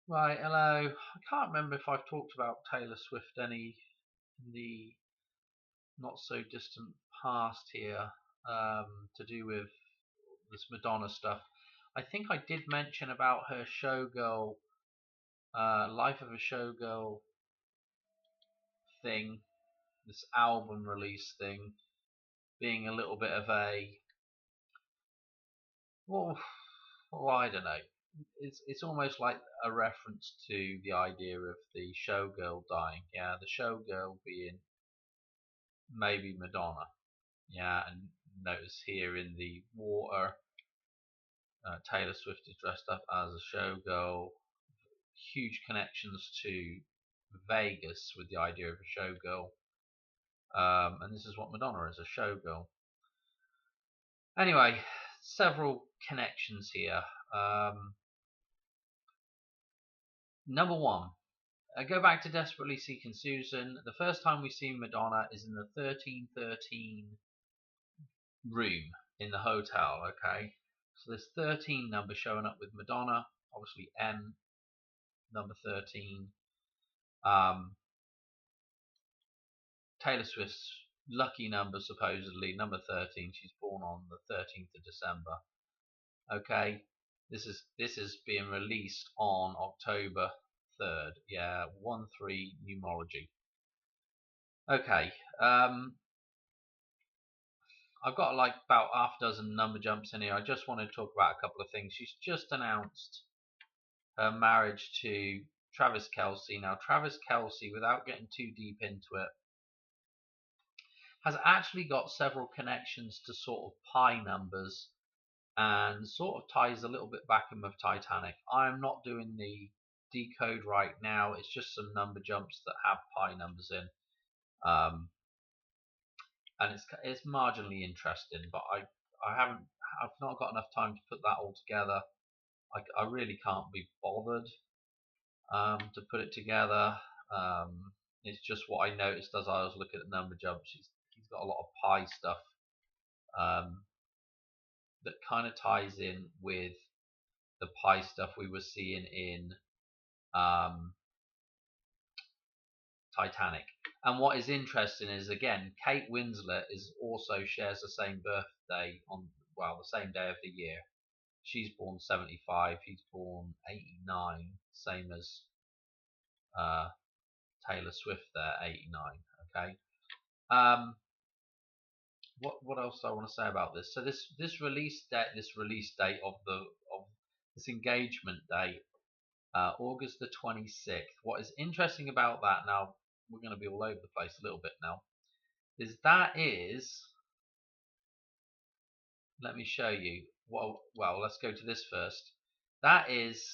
Right, hello. I can't remember if I've talked about Taylor Swift any in the not so distant past here, to do with this Madonna stuff. I think I did mention about her showgirl, Life of a Showgirl thing, this album release thing, being a little bit of a, well, I don't know. It's almost like a reference to the idea of the showgirl dying. Yeah, the showgirl being maybe Madonna. Yeah, and notice here in the water, Taylor Swift is dressed up as a showgirl. Huge connections to Vegas with the idea of a showgirl. And this is what Madonna is, a showgirl. Anyway, several connections here. Number one, I go back to Desperately Seeking Susan. The first time we see Madonna is in the 1313 room in the hotel, okay? So there's 13 number showing up with Madonna, obviously M, number 13. Um, Taylor Swift's lucky number, supposedly, number 13. She's born on the 13th of December. Okay, this is being released on October 3rd. Yeah, 1-3 numerology. Okay, I've got like about half a dozen number jumps in here. I just want to talk about a couple of things. She's just announced her marriage to Travis Kelce. Now, Travis Kelce, without getting too deep into it, has actually got several connections to sort of pi numbers and sort of ties a little bit back in with Titanic. I'm not doing the decode right now. It's just some number jumps that have pi numbers in. Um, and it's marginally interesting, but I've not got enough time to put that all together. I really can't be bothered to put it together. It's just what I noticed as I was looking at number jumps. He's got a lot of pi stuff um, that kind of ties in with the pi stuff we were seeing in um, Titanic. And what is interesting is, again, Kate Winslet is also shares the same birthday on, well, the same day of the year. She's born 75. He's born 89, same as uh, Taylor Swift there, 89. Okay. Um, what else do I want to say about this? So this release date of this engagement date, August the 26th. What is interesting about that, now we're going to be all over the place a little bit now, is let me show you. Well, let's go to this first. That is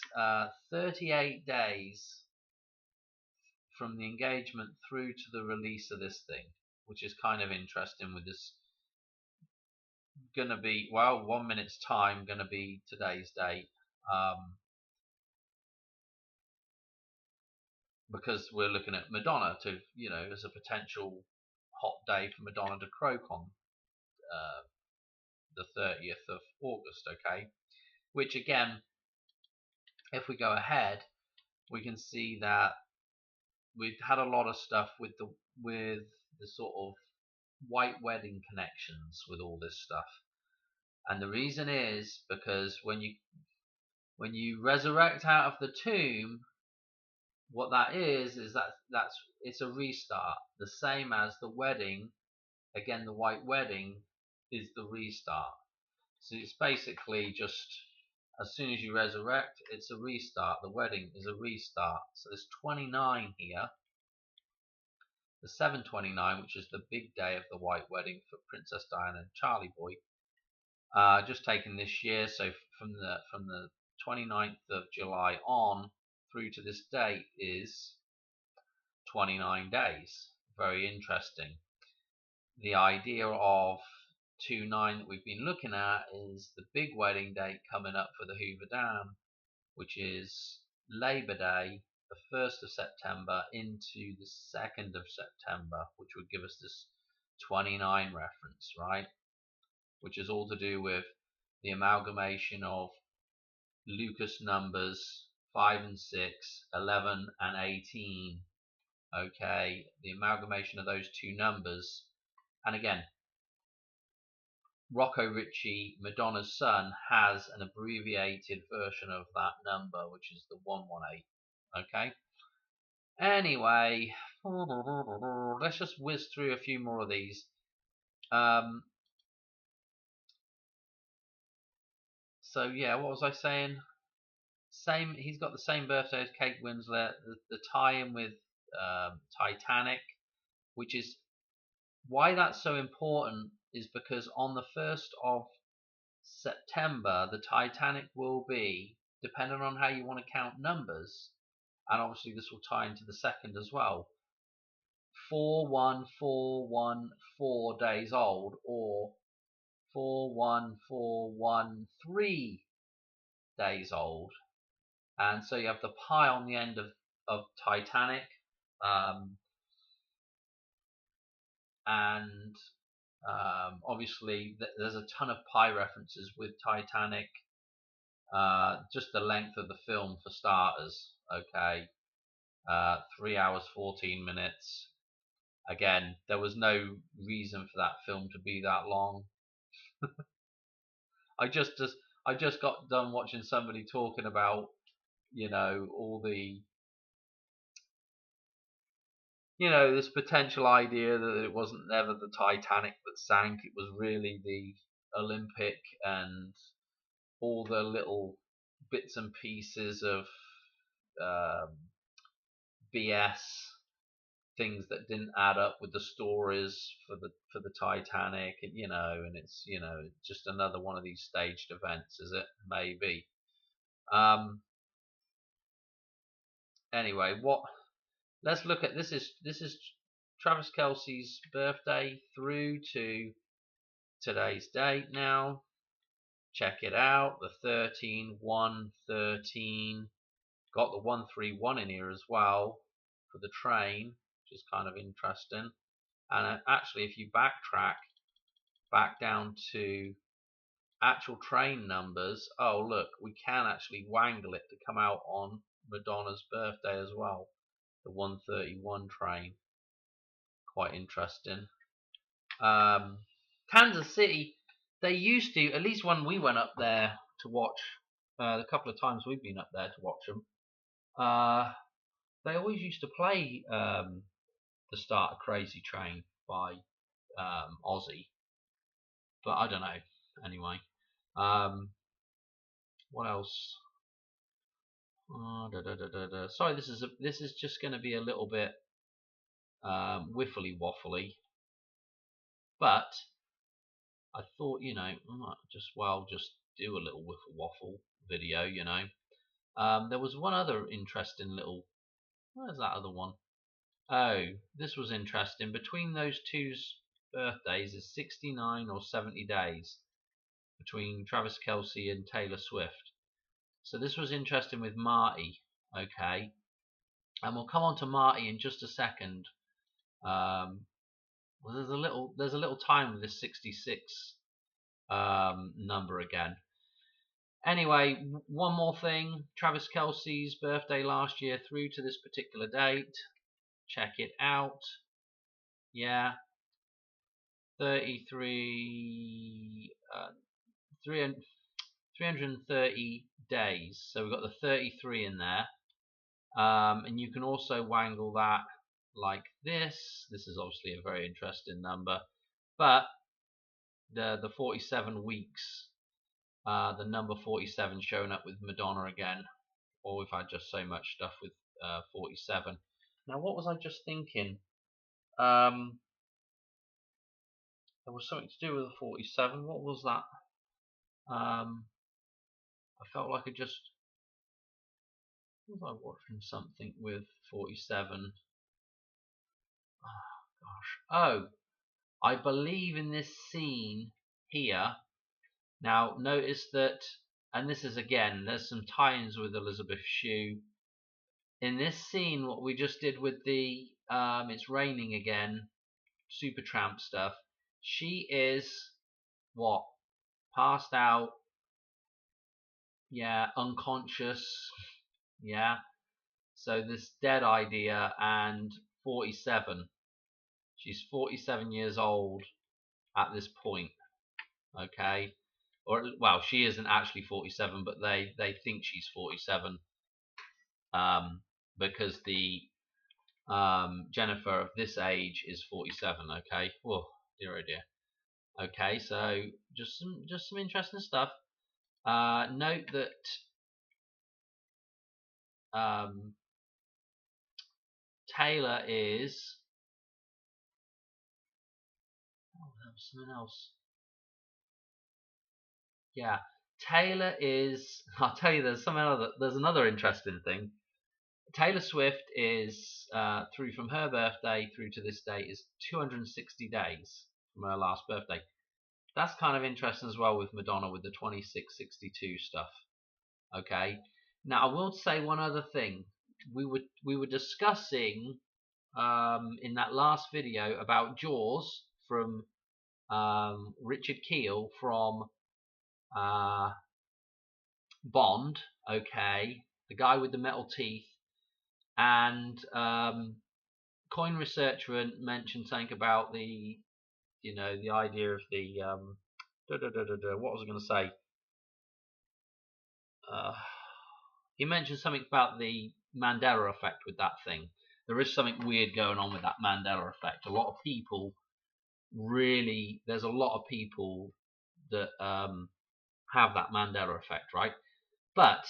38 days from the engagement through to the release of this thing, which is kind of interesting. With this gonna be, well, 1 minute's time gonna be today's date, because we're looking at Madonna to, as a potential hot day for Madonna to croak on the 30th of August. Okay, which again, if we go ahead, we can see that we've had a lot of stuff with the sort of white wedding connections with all this stuff. And the reason is because when you resurrect out of the tomb, what that is that's it's a restart. The same as the wedding, again, the white wedding is the restart. So it's basically just as soon as you resurrect, it's a restart. The wedding is a restart. So there's 29 here. The 729, which is the big day of the white wedding for Princess Diana and Charlie Boy, just taken this year. So from the 29th of July on through to this date is 29 days. Very interesting. The idea of 2-9 that we've been looking at is the big wedding date coming up for the Hoover Dam, which is Labor Day, the 1st of September into the 2nd of September, which would give us this 29 reference, right? Which is all to do with the amalgamation of Lucas numbers 5 and 6, 11 and 18. Okay, the amalgamation of those two numbers. And again, Rocco Ritchie, Madonna's son, has an abbreviated version of that number, which is the 118. Okay. Anyway, let's just whiz through a few more of these. So yeah, what was I saying? He's got the same birthday as Kate Winslet. The tie-in with Titanic, which is why that's so important, is because on the 1st of September, the Titanic will be, depending on how you want to count numbers, and obviously this will tie into the second as well, 41414 days old, or 41413 days old. And so you have the pi on the end of Titanic, and obviously there's a ton of pi references with Titanic. Just the length of the film for starters. Okay, 3 hours 14 minutes. Again, there was no reason for that film to be that long. I just got done watching somebody talking about, all the, this potential idea that it wasn't never the Titanic that sank, it was really the Olympic, and all the little bits and pieces of BS things that didn't add up with the stories for the Titanic, and it's just another one of these staged events, is it? Maybe. Anyway, let's look at this is Travis Kelce's birthday through to today's date now. Check it out, the 13-1-13. Got the 131 in here as well for the train, which is kind of interesting. And actually, if you backtrack back down to actual train numbers, oh look, we can actually wangle it to come out on Madonna's birthday as well. The 131 train. Quite interesting. Kansas City, they used to, at least when we went up there to watch, the couple of times we've been up there to watch them, they always used to play the start of Crazy Train by Ozzy, but I don't know. Anyway, what else? Sorry, this is just going to be a little bit wiffly waffly, but I thought, I might just do a little wiffle waffle video. There was one other interesting little. Where's that other one? Oh, this was interesting. Between those two's birthdays is 69 or 70 days between Travis Kelce and Taylor Swift. So this was interesting with Marty. Okay, and we'll come on to Marty in just a second. Well, there's a little time with this 66 number again. Anyway, one more thing. Travis Kelce's birthday last year through to this particular date. Check it out. Yeah. 330 days. So we've got the 33 in there. And you can also wangle that like this. This is obviously a very interesting number. But the 47 weeks, the number 47 showing up with Madonna again. Or we've had just so much stuff with 47. Now, what was I just thinking? There was something to do with the 47. What was that? I felt like was I watching something with 47? Oh, gosh. Oh, I believe in this scene here. Now, notice that, and this is again, there's some tie-ins with Elizabeth Shue. In this scene, what we just did with the It's Raining Again, Supertramp stuff, she is, what, passed out, yeah, unconscious, Yeah. So this dead idea and 47. She's 47 years old at this point. Okay. Or well, she isn't actually 47, but they think she's 47. Because the Jennifer of this age is 47. Okay. Oh dear, oh dear. Okay, so just some interesting stuff. Note that Taylor is. Oh, that was something else. Yeah, Taylor is. I'll tell you, there's another interesting thing. Taylor Swift is through from her birthday through to this day is 260 days from her last birthday. That's kind of interesting as well with Madonna with the 2662 stuff. Okay. Now I will say one other thing. We were discussing in that last video about Jaws from Richard Keel from Bond. Okay, the guy with the metal teeth, and Coin Researcher mentioned something about the the idea of the what was I going to say? He mentioned something about the Mandela effect with that thing. There is something weird going on with that Mandela effect. A lot of people there's a lot of people that have that Mandela effect, right? But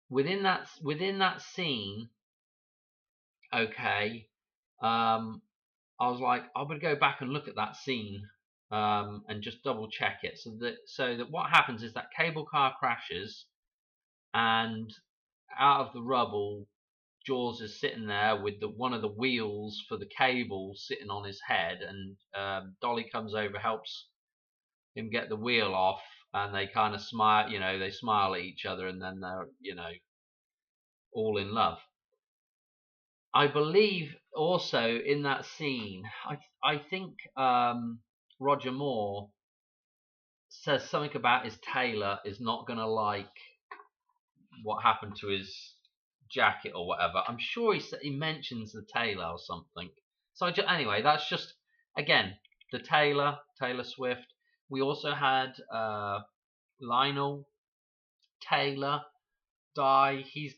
within that scene, okay, I was like, I'm gonna go back and look at that scene and just double check it, so that what happens is that cable car crashes, and out of the rubble, Jaws is sitting there with one of the wheels for the cable sitting on his head, and Dolly comes over, helps him get the wheel off, and they kind of smile, they smile at each other, and then they're, all in love. I believe also in that scene, I think Roger Moore says something about his tailor is not going to like what happened to his jacket or whatever. I'm sure he mentions the tailor or something. So anyway, that's just again the Taylor Swift. We also had Lionel Taylor die. He's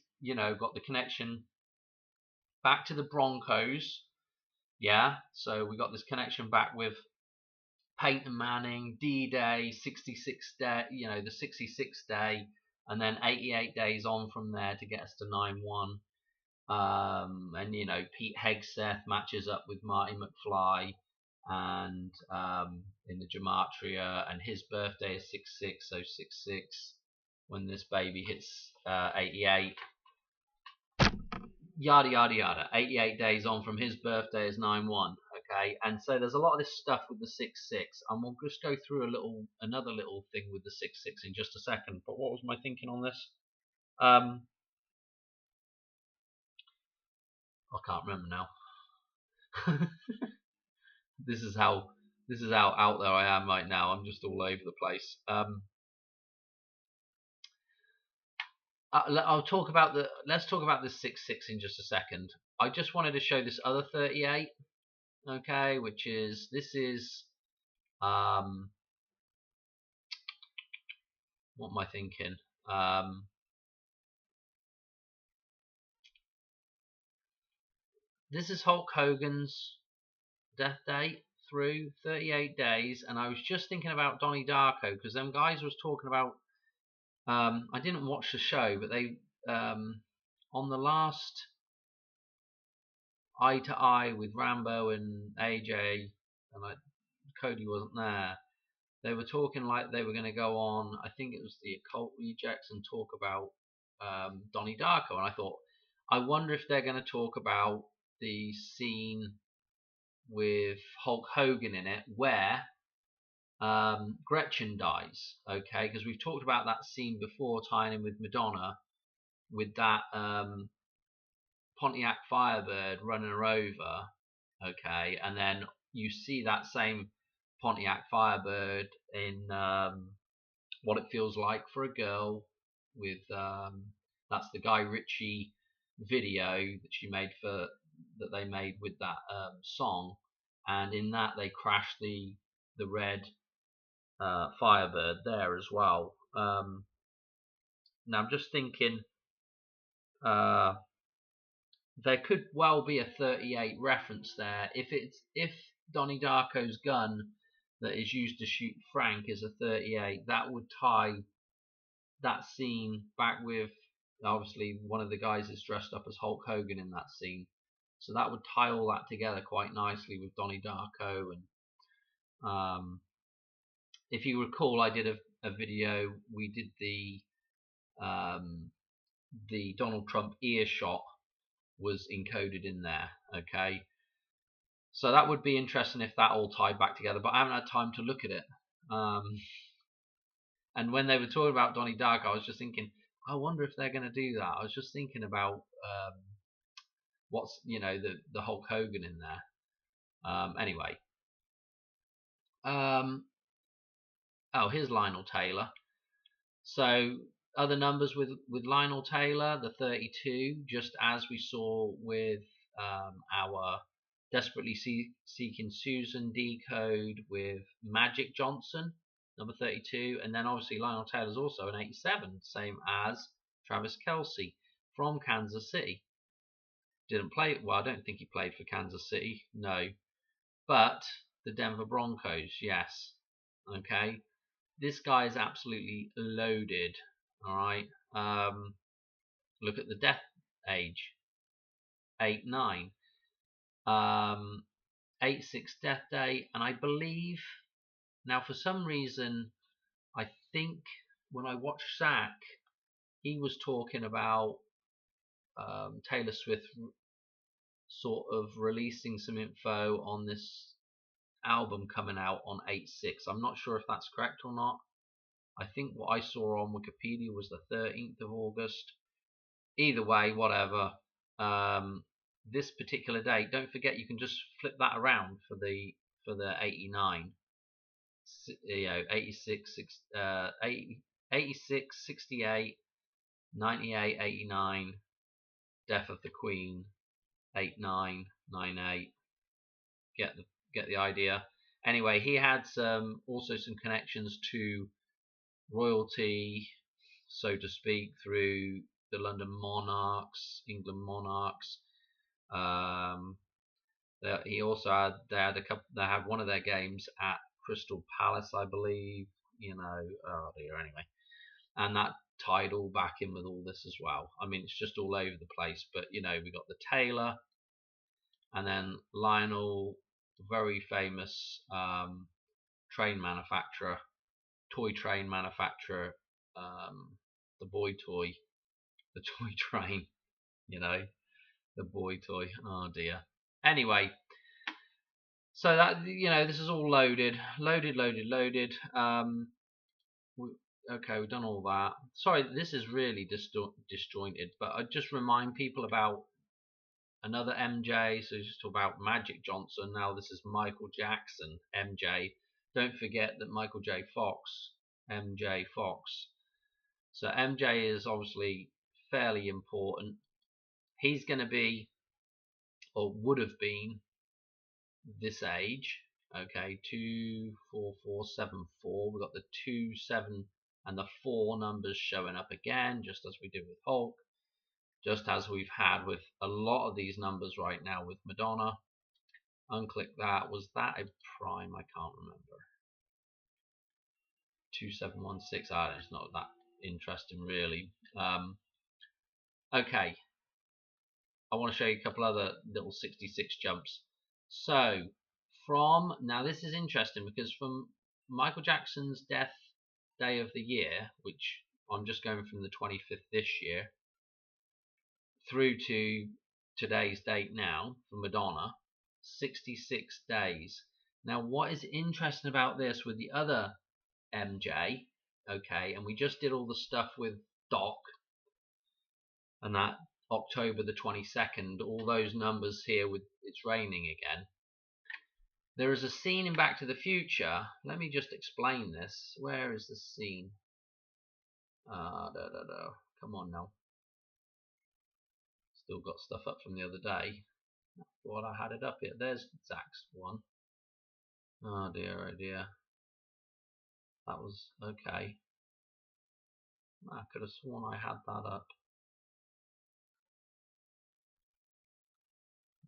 got the connection back to the Broncos. Yeah, so we got this connection back with Peyton Manning, D-Day, 66 day, the 66th day, and then 88 days on from there to get us to 9-1. And Pete Hegseth matches up with Marty McFly, and in the gematria, and his birthday is 66, so 66 when this baby hits 88. Yada yada yada. 88 days on from his birthday is 9-1. Okay, and so there's a lot of this stuff with the 66, and we'll just go through another little thing with the 66 in just a second. But what was my thinking on this? I can't remember now. This is how out there I am right now. I'm just all over the place. Let's talk about the 66 in just a second. I just wanted to show this other 38. Okay, this is what am I thinking? This is Hulk Hogan's death date through 38 days, and I was just thinking about Donnie Darko, because them guys was talking about. I didn't watch the show, but they on the last Eye to Eye with Rambo and AJ, and Cody wasn't there. They were talking like they were going to go on. I think it was the Occult Rejects, and talk about Donnie Darko, and I thought, I wonder if they're going to talk about the scene with Hulk Hogan in it where Gretchen dies. Okay, because we've talked about that scene before, tying in with Madonna, with that Pontiac Firebird running her over. Okay, and then you see that same Pontiac Firebird in What It Feels Like for a Girl with That's the Guy Ritchie video that they made with that song, and in that they crashed the red Firebird there as well. Now I'm just thinking there could well be a 38 reference there. If Donnie Darko's gun that is used to shoot Frank is a 38, that would tie that scene back with, obviously one of the guys is dressed up as Hulk Hogan in that scene, so that would tie all that together quite nicely with Donnie Darko. And if you recall, I did a video. We did the Donald Trump earshot was encoded in there. Okay, so that would be interesting if that all tied back together, but I haven't had time to look at it. And when they were talking about Donnie Darko, I was just thinking, I wonder if they're going to do that. I was just thinking about what's the Hulk Hogan in there. Anyway, oh, here's Lionel Taylor. So other numbers with Lionel Taylor, the 32, just as we saw with our Desperately Seeking Susan decode with Magic Johnson, number 32, and then obviously Lionel Taylor's also an 87, same as Travis Kelce from Kansas City. Didn't play, well, I don't think he played for Kansas City, no, but the Denver Broncos, yes. Okay, this guy is absolutely loaded. All right, look at the death age, 8-9, 8-6 death date, and I believe now for some reason I think when I watched Zach, he was talking about Taylor Swift sort of releasing some info on this album coming out on 8-6. I'm not sure if that's correct or not. I think what I saw on Wikipedia was the 13th of August. Either way, whatever. This particular date, don't forget you can just flip that around for the 89. 86, 86, 68, 98, 89, Death of the Queen, 89, 98. Get the idea. Anyway, he had also some connections to royalty, so to speak, through the London Monarchs, England Monarchs. He also they had one of their games at Crystal Palace, I believe. Oh dear. Anyway, and that tied all back in with all this as well. I mean, it's just all over the place. But we got the Taylor, and then Lionel, very famous train manufacturer, toy train manufacturer, the boy toy, the toy train, the boy toy. Oh dear. Anyway, so that this is all loaded. Okay, we've done all that. Sorry, this is really disjointed, but I just remind people about another MJ. So just talk about Magic Johnson. Now this is Michael Jackson, MJ. Don't forget that Michael J. Fox, MJ Fox. So MJ is obviously fairly important. He's going to be, or would have been, this age. Okay, 24474. We've got the 2, 7, and the 4 numbers showing up again, just as we did with Hulk, just as we've had with a lot of these numbers right now with Madonna. Unclick that. Was that a prime? I can't remember. 2716. It's not that interesting, really. Okay. I want to show you a couple other little 66 jumps. So, now this is interesting because from Michael Jackson's death day of the year, which I'm just going from the 25th this year, through to today's date now for Madonna, 66 days. Now, what is interesting about this with the other MJ, okay, and we just did all the stuff with Doc and that October the 22nd, all those numbers here with It's Raining Again. There is a scene in Back to the Future. Let me just explain this. Where is the scene? Come on now. Still got stuff up from the other day. Thought I had it up here. There's Zach's one. Oh dear, oh dear. That was okay. I could have sworn I had that up.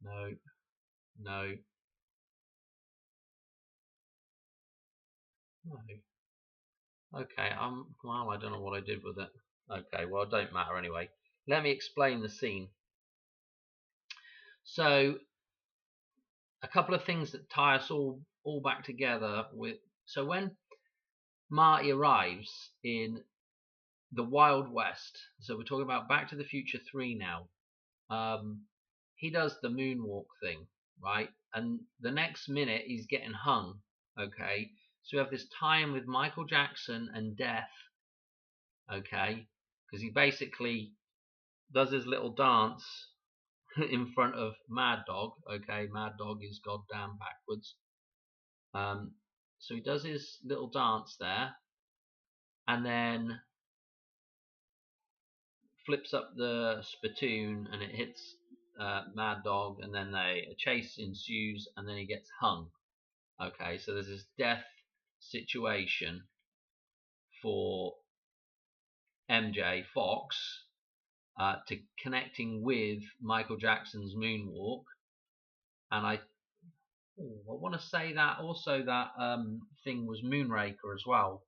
No, no, no. Okay, well, I don't know what I did with it. Okay, well, it don't matter anyway. Let me explain the scene. So, a couple of things that tie us all back together with. So when Marty arrives in the Wild West, so we're talking about Back to the Future 3 now. He does the moonwalk thing, right? And the next minute he's getting hung. Okay, so we have this tie-in with Michael Jackson and death. Okay, because he basically does his little dance in front of Mad Dog. Okay, Mad Dog is goddamn backwards. So he does his little dance there, and then flips up the spittoon, and it hits Mad Dog, and then a chase ensues, and then he gets hung. Okay, so there's this death situation for MJ Fox to connecting with Michael Jackson's Moonwalk, and I want to say that also that thing was Moonraker as well,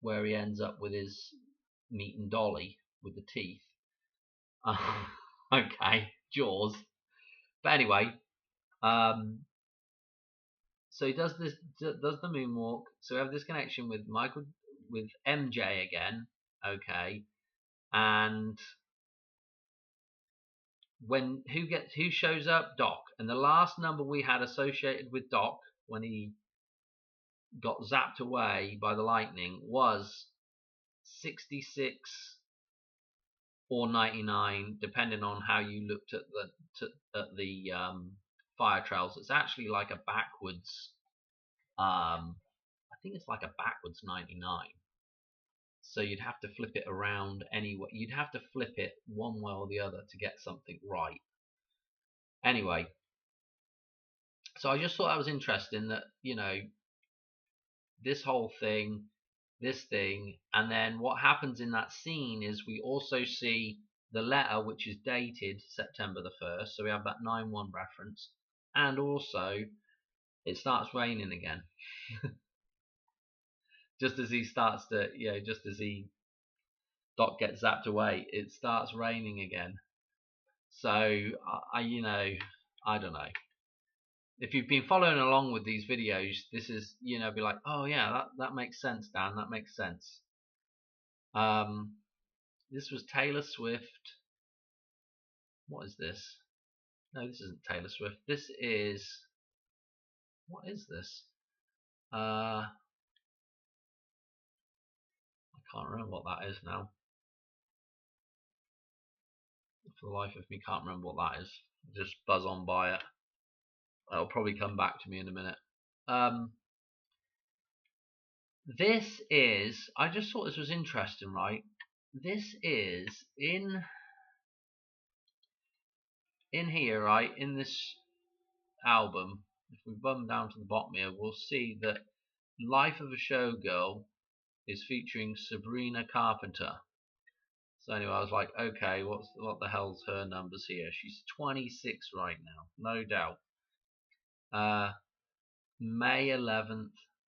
where he ends up with his meeting Dolly with the teeth. Okay, Jaws. But anyway, so he does the moonwalk. So we have this connection with MJ again. Okay, and who shows up? Doc. And the last number we had associated with Doc when he got zapped away by the lightning was 66 or 99, depending on how you looked at the fire trails. It's actually like a backwards. I think it's like a backwards 99. So you'd have to flip it around anyway. You'd have to flip it one way or the other to get something right. Anyway, so I just thought that was interesting that, this whole thing, this thing, and then what happens in that scene is we also see the letter, which is dated September the 1st. So we have that 9/1 reference, and also it starts raining again. Just as he starts to, just as Doc gets zapped away, it starts raining again. So I don't know. If you've been following along with these videos, this is, be like, oh yeah, that makes sense, Dan. That makes sense. This was Taylor Swift. What is this? No, this isn't Taylor Swift. This is, what is this? I can't remember what that is now. For the life of me, can't remember what that is. Just buzz on by it. It'll probably come back to me in a minute. This is, I just thought this was interesting, right? This is in here, right? In this album, if we bum down to the bottom here, we'll see that Life of a Showgirl is featuring Sabrina Carpenter. So anyway, I was like, okay, what the hell's her numbers here? She's 26 right now, no doubt. May 11th,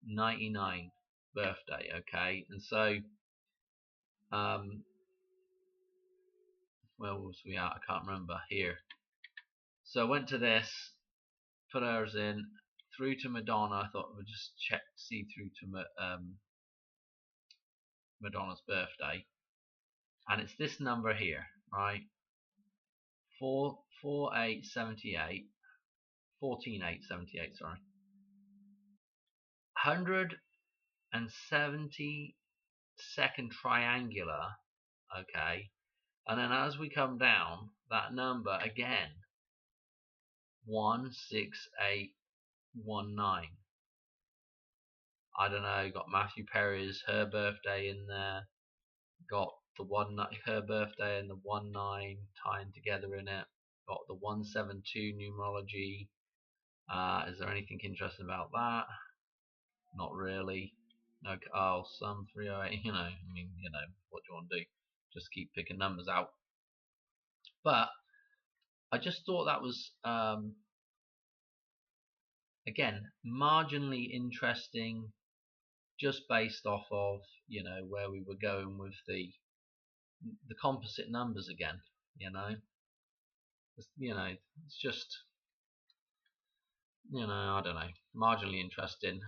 99 birthday, okay? And so, where was we at? I can't remember. Here. So I went to this, put hers in, through to Madonna. I thought we'd just see through to Madonna's birthday. And it's this number here, right? 4878, 14878, sorry. 172nd triangular, okay, and then as we come down, that number again, 16819. I don't know, got Matthew Perry's her birthday in there, got the her birthday and the 19 tying together in it. Got the 172 numerology. Is there anything interesting about that? Not really. No. Oh, some 308. I mean, what do you want to do? Just keep picking numbers out. But I just thought that was again marginally interesting, just based off of where we were going with the composite numbers again. It's just I don't know, marginally interesting.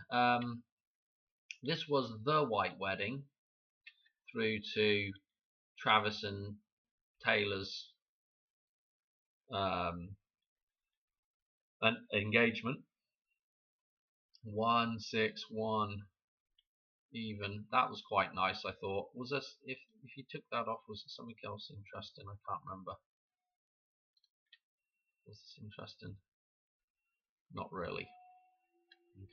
This was the White Wedding through to Travis and Taylor's an engagement. 161 even. That was quite nice. I thought. Was this, if you took that off, was there something else interesting? I can't remember. Was this interesting? Not really.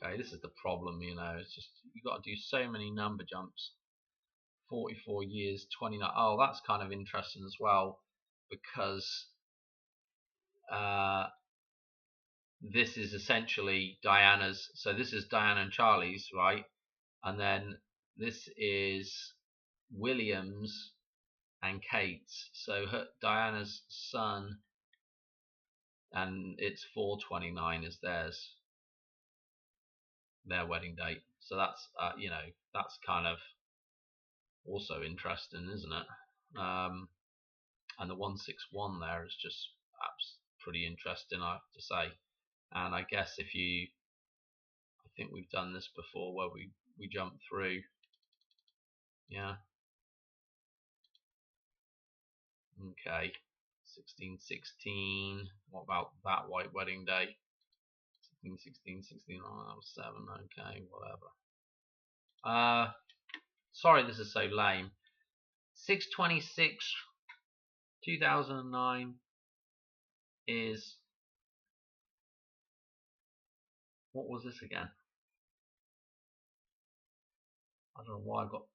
Okay, this is the problem. It's just you got to do so many number jumps. 44 years, 29. Oh, that's kind of interesting as well, because this is essentially Diana's. So this is Diana and Charlie's, right? And then this is William's and Kate's. So Diana's son, and it's 4/29 is their wedding date. So that's that's kind of also interesting, isn't it? And the 161 there is just pretty interesting, I have to say. And I guess I think we've done this before where we jump through. Yeah. Okay. 1616. What about that white wedding day? 1616, oh, that was 7. Okay, whatever. Sorry, this is so lame. 626 2009 is, what was this again? I don't know why I got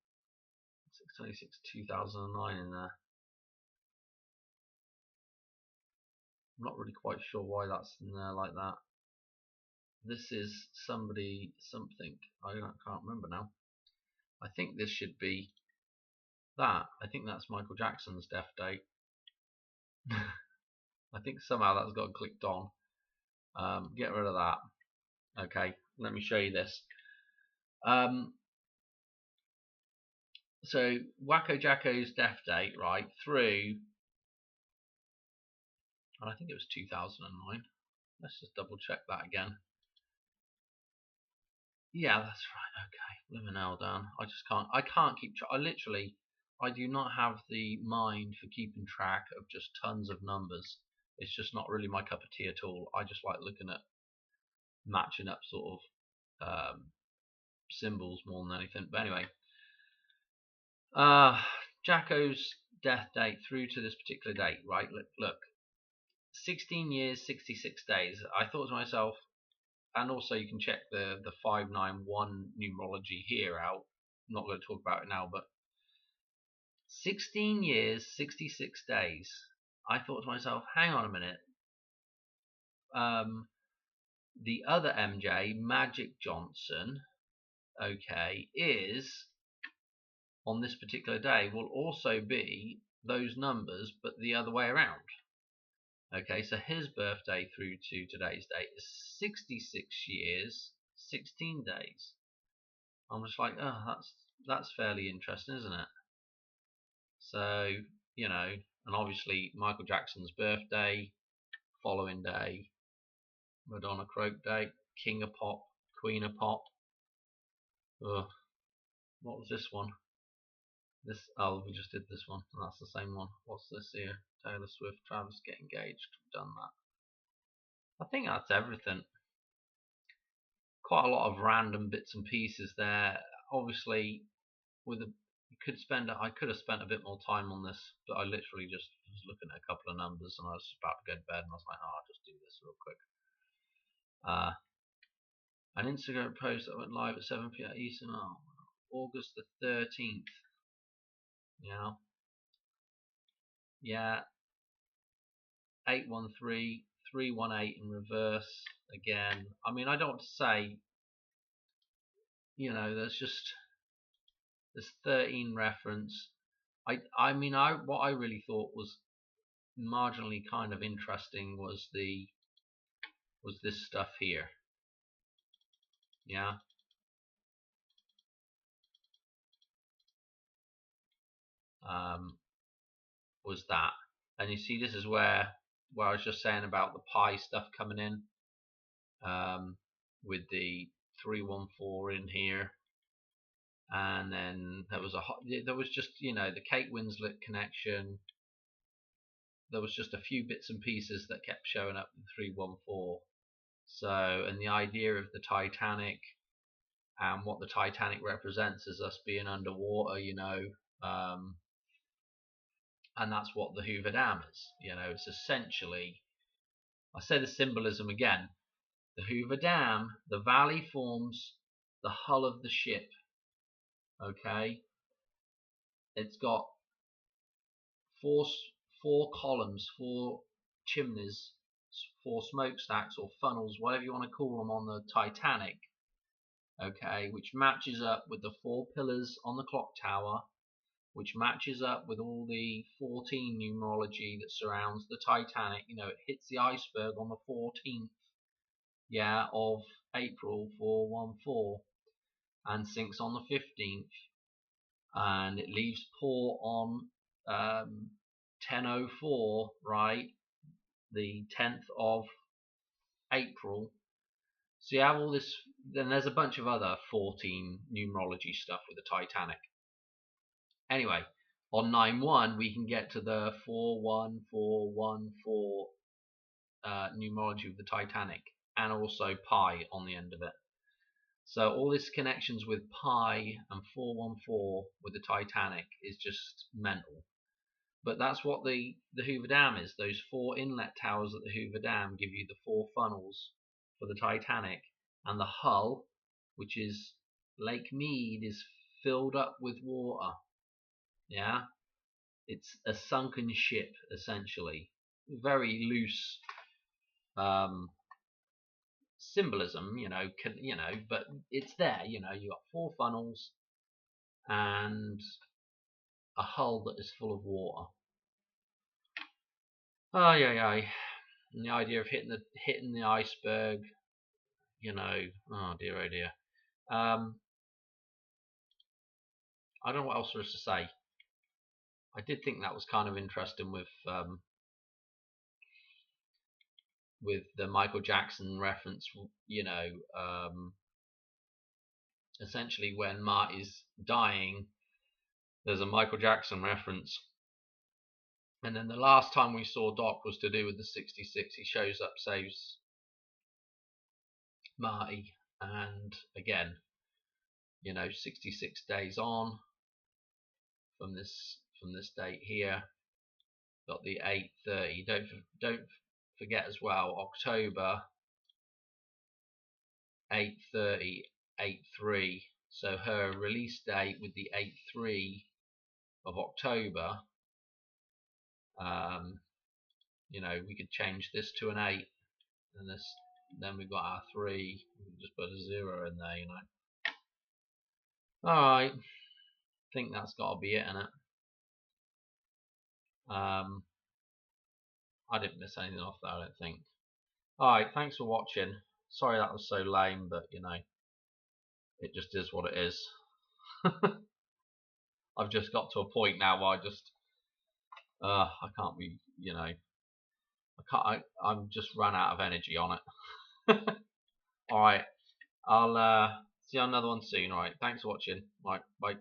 626 2009 in there. I'm not really quite sure why that's in there like that. This is somebody something. I can't remember now. I think this should be that. I think that's Michael Jackson's death date. I think somehow that's got clicked on. Get rid of that. Okay, let me show you this. So Wacko Jacko's death date, right, through, I think it was 2009. Let's just double check that again. Yeah, that's right. Okay, living hell down. I can't keep track. I do not have the mind for keeping track of just tons of numbers. It's just not really my cup of tea at all. I just like looking at matching up sort of symbols more than anything. But anyway, Jacko's death date through to this particular date, right? Look, 16 years, 66 days. I thought to myself, and also you can check the 591 numerology here out. I'm not going to talk about it now, but 16 years, 66 days. I thought to myself, hang on a minute. The other MJ, Magic Johnson, okay, is on this particular day will also be those numbers, but the other way around. Okay, so his birthday through to today's date is 66 years, 16 days. I'm just like, oh, that's fairly interesting, isn't it? So, and obviously Michael Jackson's birthday, following day, Madonna croak day, King of Pop, Queen of Pop. Ugh. What was this one? We just did this one. That's the same one. What's this here? Taylor Swift, Travis get engaged. We've done that. I think that's everything. Quite a lot of random bits and pieces there. Obviously, I could have spent a bit more time on this, but I literally just was looking at a couple of numbers and I was about to go to bed and I was like, oh, I'll just do this real quick. An Instagram post that went live at 7 p.m. Eastern, August the 13th. Yeah, 813, 318 in reverse again. I mean, I don't want to say, there's 13 reference. I mean, what I really thought was marginally kind of interesting was this stuff here. Yeah. Was that. And you see, this is where I was just saying about the pi stuff coming in, with the 314 in here. And then there was just, the Kate Winslet connection. There was just a few bits and pieces that kept showing up in 314. So, and the idea of the Titanic and what the Titanic represents as us being underwater, and that's what the Hoover Dam is. It's essentially, I say the symbolism again, the Hoover Dam, the valley forms the hull of the ship. Okay, it's got four columns, four chimneys, four smokestacks or funnels, whatever you want to call them, on the Titanic. Okay, which matches up with the 4 pillars on the clock tower, which matches up with all the 14 numerology that surrounds the Titanic. It hits the iceberg on the 14th, of April 414, and sinks on the 15th, and it leaves port on 10:04, right, the 10th of April. So you have all this. Then there's a bunch of other 14 numerology stuff with the Titanic. Anyway, on 9/1 we can get to the 41414 numerology of the Titanic, and also pi on the end of it. So all this connections with pi and 414 with the Titanic is just mental. But that's what the Hoover Dam is. Those 4 inlet towers at the Hoover Dam give you the 4 funnels for the Titanic, and the hull, which is Lake Mead, is filled up with water. Yeah, it's a sunken ship essentially. Very loose symbolism, but it's there. You got 4 funnels and a hull that is full of water. Oh yeah. And the idea of hitting the iceberg, oh dear. I don't know what else there is to say. I did think that was kind of interesting with the Michael Jackson reference. Essentially when Marty's dying, there's a Michael Jackson reference. And then the last time we saw Doc was to do with the 66. He shows up, saves Marty, and again, 66 days on from this date here, got the 8:30. Don't forget as well, October 8:30, 8/3. So her release date with the 8/3 of October. We could change this to an 8, and then we've got our 3. We can just put a 0 in there. All right. I think that's got to be it, innit? I didn't miss anything off there, I don't think. Alright, thanks for watching. Sorry that was so lame, but it just is what it is. I've just got to a point now where I can't be, I'm just run out of energy on it. Alright, I'll see you on another one soon. Alright, thanks for watching. Alright, bye.